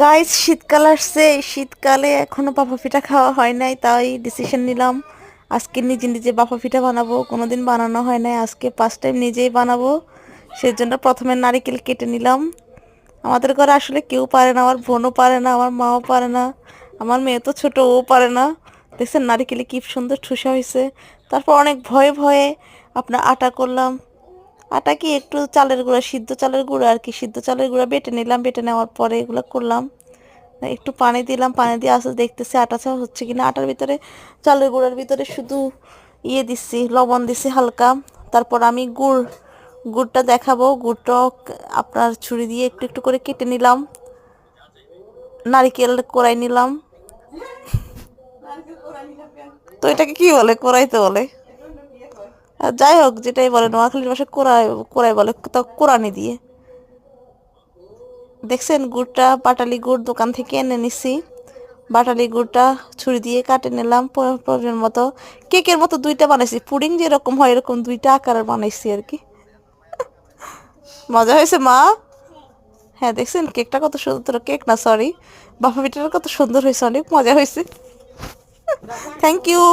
Guys, শীতকাল আসছে। এই শীতকালে এখনো বাফা পিঠা খাওয়া হয় নাই, তাই ডিসিশন নিলাম আজকে নিজে নিজে বাফা পিঠা বানাবো। কোনোদিন বানানো হয় নাই, আজকে ফার্স্ট টাইম নিজেই বানাবো। সেজন্য প্রথমে নারকেল কেটে নিলাম। আমাদের ঘরে আসলে কেউ পারে না, আমার বোনও পারে না, আমার মাও পারে না, আমার মেয়ে তো ছোট, ও পারে না। দেখছেন নারিকেলে কি সুন্দর ঠুসা হয়েছে। তারপর অনেক ভয়ে ভয়ে আপনার আটা করলাম। আটা কি একটু চালের গুঁড়া, সিদ্ধ চালের গুঁড়া আর কি, সিদ্ধ চালের গুঁড়া বেটে নিলাম। বেটে নেওয়ার পরে এগুলো করলাম। একটু পানি দিলাম, পানি দিয়ে আস্তে দেখতেছি আটা চা হচ্ছে কিনা। আটার ভিতরে, চালের গুঁড়ার ভিতরে শুধু দিচ্ছি, লবণ দিছি হালকা। তারপর আমি গুড়টা দেখাবো। গুড়টা আপনার ছুরি দিয়ে একটু একটু করে কেটে নিলাম। নারিকেল কোরাই নিলাম। তো এটাকে কি বলে? কোরাইতে বলে। আর যাই হোক, যেটাই বলে, নোয়াখালীর ভাষায় কোরাই কোরাই বলে, তা কোরানি দিয়ে। দেখছেন গুড়টা পাটালি গুড় দোকান থেকে এনে নিছি। বাটালি গুড়টা ছুরি দিয়ে কাটে নিলাম প্রয়োজন মতো। কেকের মতো দুইটা বানাইছি, পুডিং যেরকম হয় এরকম দুইটা আকারের বানাইছি আর কি। মজা হয়েছে মা? হ্যাঁ, দেখছেন কেকটা কত সুন্দর, কেক না সরি, বাফা পিঠাটা কত সুন্দর হয়েছে, অনেক মজা হয়েছে। Thank you.